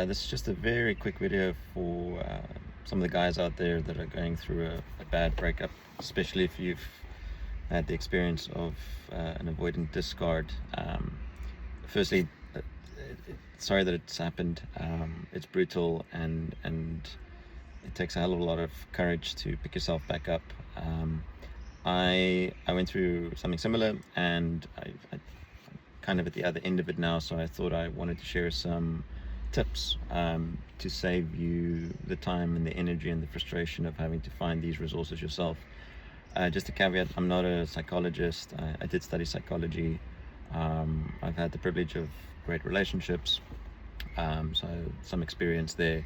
This is just a very quick video for some of the guys out there that are going through a bad breakup, especially if you've had the experience of an avoidant discard. Firstly, sorry that it's happened. It's brutal, and it takes a hell of a lot of courage to pick yourself back up. I went through something similar, and I kind of at the other end of it now, so I thought I wanted to share some tips to save you the time and the energy and the frustration of having to find these resources yourself. Just a caveat, I'm not a psychologist. I did study psychology. I've had the privilege of great relationships, so some experience there,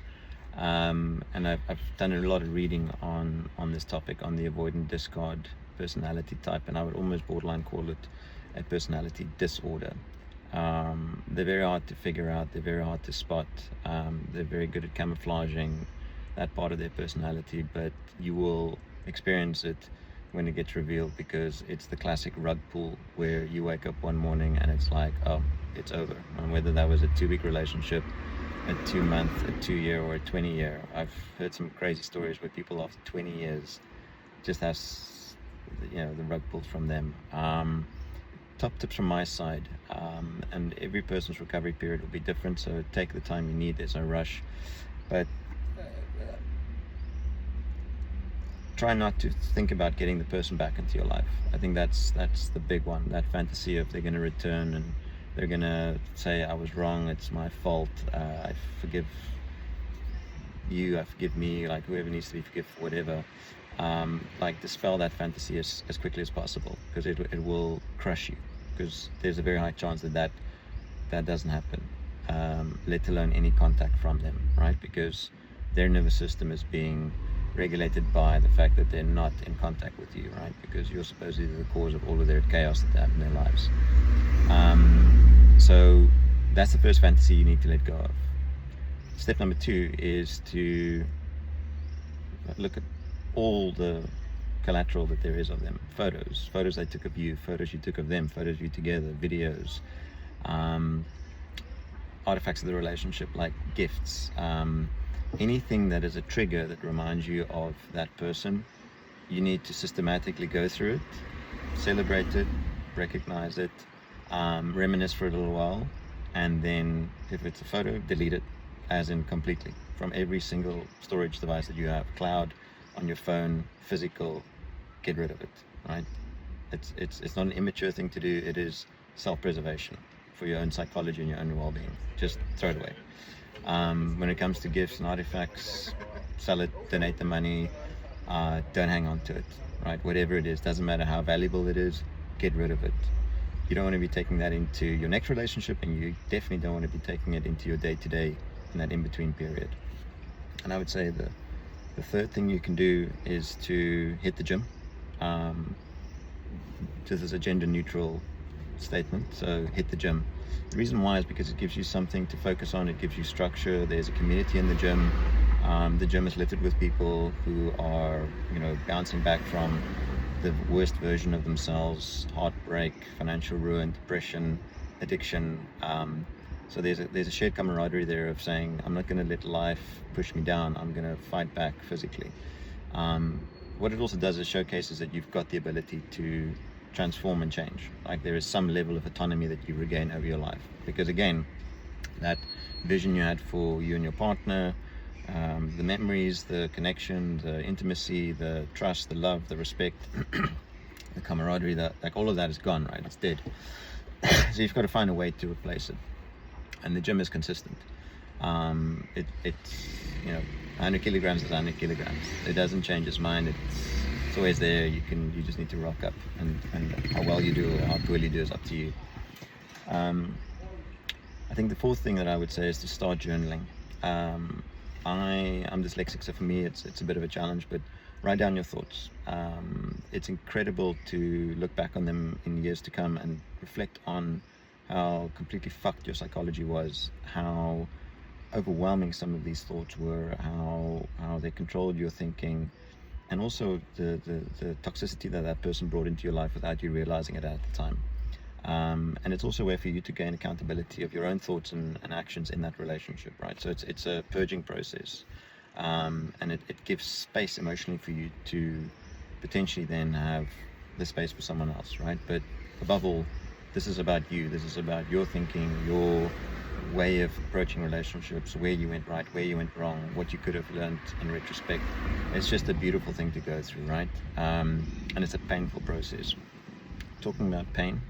and I've done a lot of reading on this topic, on the avoidant discard personality type, and I would almost borderline call it a personality disorder. They're very hard to figure out, they're very hard to spot, they're very good at camouflaging that part of their personality, but you will experience it when it gets revealed, because it's the classic rug pull where you wake up one morning and it's like, oh, it's over. And whether that was a 2-week relationship, a 2-month, a 2-year, or a 20-year, I've heard some crazy stories where people after 20 years just have, the rug pulled from them. Top tips from my side, and every person's recovery period will be different, so take the time you need, there's no rush, but try not to think about getting the person back into your life. I think that's the big one, that fantasy of they're going to return and they're going to say, I was wrong, it's my fault, I forgive you, I forgive me, like whoever needs to be forgiven for whatever. Dispel that fantasy as quickly as possible, because it will crush you, because there's a very high chance that doesn't happen, let alone any contact from them, right? Because their nervous system is being regulated by the fact that they're not in contact with you, right? Because you're supposedly the cause of all of their chaos that they have in their lives. So that's the first fantasy you need to let go of. Step number 2 is to look at all the collateral that there is of them. Photos they took of you, photos you took of them, photos of you together, videos, artifacts of the relationship like gifts, anything that is a trigger that reminds you of that person. You need to systematically go through it, celebrate it, recognize it, reminisce for a little while, and then if it's a photo, delete it, as in completely, from every single storage device that you have, cloud, on your phone, physical, get rid of it, right? It's not an immature thing to do, it is self-preservation for your own psychology and your own well-being. Just throw it away. When it comes to gifts and artifacts, sell it, donate the money, don't hang on to it, right? Whatever it is, doesn't matter how valuable it is, get rid of it. You don't want to be taking that into your next relationship, and you definitely don't want to be taking it into your day-to-day in that in-between period. And I would say the third thing you can do is to hit the gym. This is a gender-neutral statement, so hit the gym. The reason why is because it gives you something to focus on, it gives you structure, there's a community in the gym. The gym is littered with people who are, bouncing back from the worst version of themselves, heartbreak, financial ruin, depression, addiction. So there's a shared camaraderie there of saying, I'm not going to let life push me down, I'm going to fight back physically. What it also does is showcases that you've got the ability to transform and change. Like there is some level of autonomy that you regain over your life. Because again, that vision you had for you and your partner, the memories, the connection, the intimacy, the trust, the love, the respect, the camaraderie, all of that is gone, right? It's dead. So you've got to find a way to replace it. And the gym is consistent. It's 100 kilograms is 100 kilograms. It doesn't change its mind. It's always there. You just need to rock up, and how well you do or how poorly you do is up to you. I think the fourth thing that I would say is to start journaling. I'm dyslexic, so for me it's a bit of a challenge, but write down your thoughts. It's incredible to look back on them in years to come and reflect on how completely fucked your psychology was, how overwhelming some of these thoughts were, how they controlled your thinking, and also the toxicity that person brought into your life without you realizing it at the time. And it's also a way for you to gain accountability of your own thoughts and actions in that relationship, right? So it's a purging process, and it gives space emotionally for you to potentially then have the space for someone else, right? But above all, this is about you. This is about your thinking, your way of approaching relationships, where you went right, where you went wrong, what you could have learned in retrospect. It's just a beautiful thing to go through, right? And it's a painful process. Talking about pain,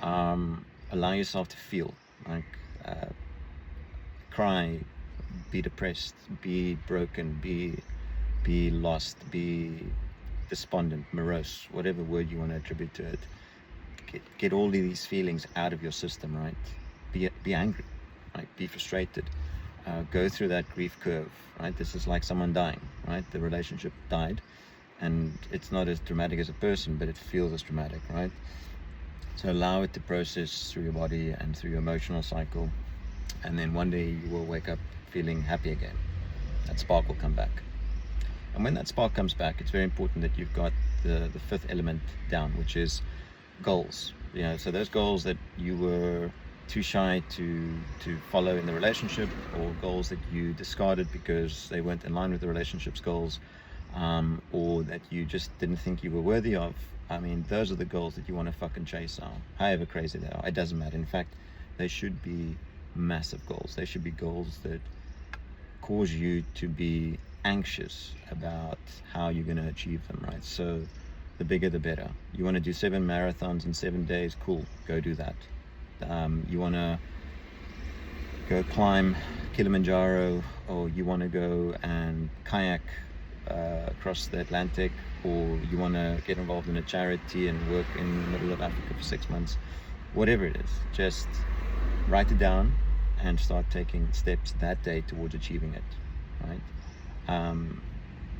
allow yourself to feel, like cry, be depressed, be broken, be lost, be despondent, morose, whatever word you want to attribute to it. Get all of these feelings out of your system, right? Be angry, right? Be frustrated. Go through that grief curve, right? This is like someone dying, right? The relationship died, and it's not as dramatic as a person, but it feels as dramatic, right? So allow it to process through your body and through your emotional cycle, and then one day you will wake up feeling happy again. That spark will come back. And when that spark comes back, it's very important that you've got the fifth element down, which is goals. So those goals that you were too shy to follow in the relationship, or goals that you discarded because they weren't in line with the relationship's goals, or that you just didn't think you were worthy of. I mean, those are the goals that you want to fucking chase now, however crazy they are. It doesn't matter. In fact, they should be massive goals. They should be goals that cause you to be anxious about how you're going to achieve them, right? So the bigger the better. You want to do 7 marathons in 7 days, cool, go do that. You want to go climb Kilimanjaro, or you want to go and kayak across the Atlantic, or you want to get involved in a charity and work in the middle of Africa for 6 months, whatever it is, just write it down and start taking steps that day towards achieving it, right?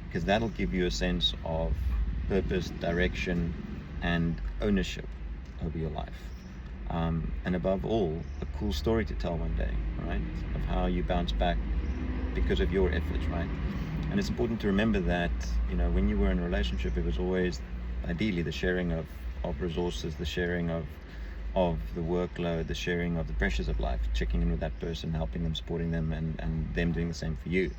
Because that'll give you a sense of purpose, direction, and ownership over your life. And above all, a cool story to tell one day, right? Of how you bounce back because of your efforts, right? And it's important to remember that, when you were in a relationship, it was always ideally the sharing of resources, the sharing of the workload, the sharing of the pressures of life, checking in with that person, helping them, supporting them, and them doing the same for you.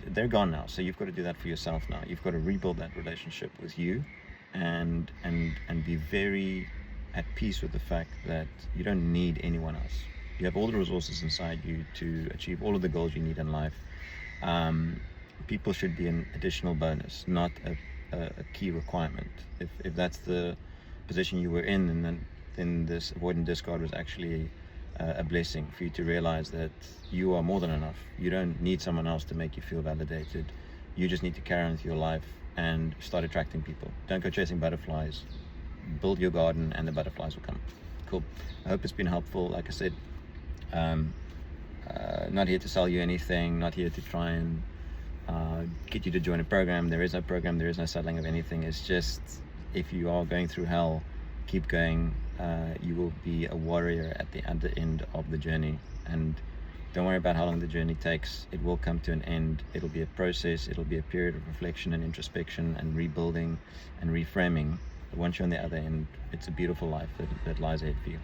They're gone now, so you've got to do that for yourself now. You've got to rebuild that relationship with you, and be very at peace with the fact that you don't need anyone else. You have all the resources inside you to achieve all of the goals you need in life. People should be an additional bonus, not a key requirement. If that's the position you were in, then this avoidant discard was actually a blessing for you to realize that you are more than enough. You don't need someone else to make you feel validated. You just need to carry on with your life and start attracting people. Don't go chasing butterflies. Build your garden and the butterflies will come. Cool. I hope it's been helpful. Like I said, not here to sell you anything, not here to try and get you to join a program. There is no program, there is no selling of anything. It's just, if you are going through hell, keep going. You will be a warrior at the other end of the journey, and don't worry about how long the journey takes. It will come to an end. It'll be a process. It'll be a period of reflection and introspection and rebuilding and reframing. But once you're on the other end, it's a beautiful life that lies ahead for you.